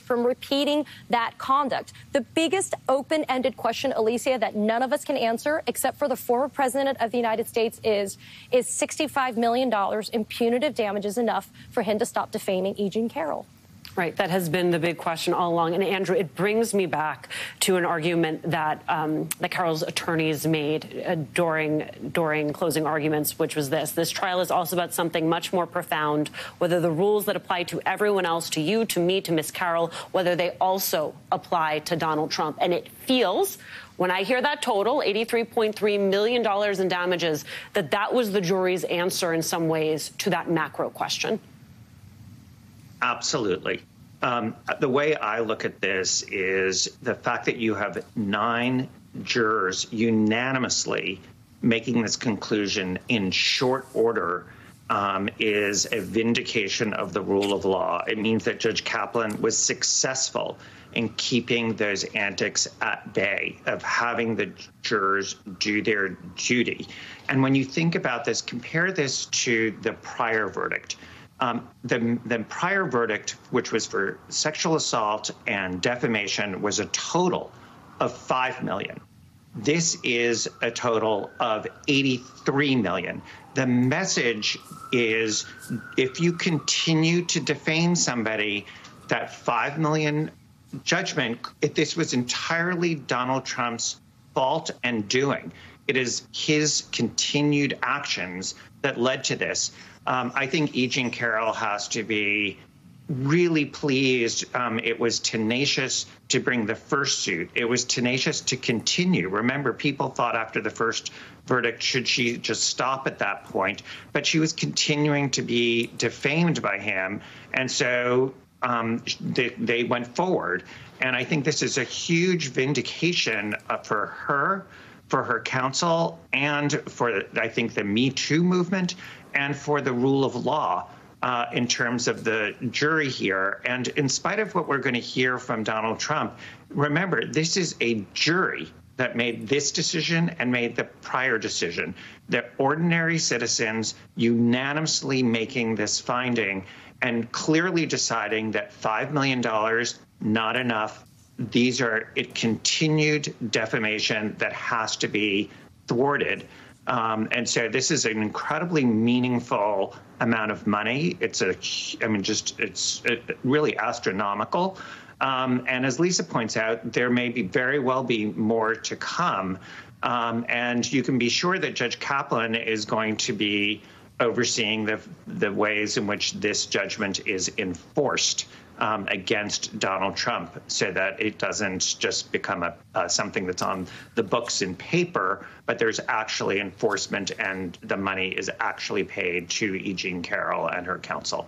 from repeating that conduct. The biggest open-ended question, Alicia, that none of us can answer except for the former president of the United States is $65 million in punitive damages enough for him to stop defaming E. Jean Carroll? Right. That has been the big question all along. And, Andrew, it brings me back to an argument that Carroll's attorneys made during closing arguments, which was this. This trial is also about something much more profound, whether the rules that apply to everyone else, to you, to me, to Miss Carroll, whether they also apply to Donald Trump. And it feels, when I hear that total, $83.3 million in damages, that was the jury's answer in some ways to that macro question. Absolutely. The way I look at this is the fact that you have 9 jurors unanimously making this conclusion in short order is a vindication of the rule of law. It means that Judge Kaplan was successful in keeping those antics at bay, of having the jurors do their duty. And when you think about this, compare this to the prior verdict. The prior verdict, which was for sexual assault and defamation, was a total of $5 million. This is a total of $83 million. The message is, if you continue to defame somebody, that $5 million judgment, if this was entirely Donald Trump's fault and doing. It is his continued actions that led to this. I think E. Jean Carroll has to be really pleased. It was tenacious to bring the first suit. It was tenacious to continue. Remember, people thought after the first verdict, should she just stop at that point? But she was continuing to be defamed by him. And so they went forward. And I think this is a huge vindication for her counsel, and for, I think, the Me Too movement, and for the rule of law in terms of the jury here. And in spite of what we're going to hear from Donald Trump, remember, this is a jury that made this decision and made the prior decision. The ordinary citizens unanimously making this finding and clearly deciding that $5 million, not enough. These are continued defamation that has to be thwarted. And so this is an incredibly meaningful amount of money. It's really astronomical. And as Lisa points out, there may very well be more to come. And you can be sure that Judge Kaplan is going to be overseeing the ways in which this judgment is enforced against Donald Trump, so that it doesn't just become something that's on the books in paper, but there's actually enforcement and the money is actually paid to E. Jean Carroll and her counsel.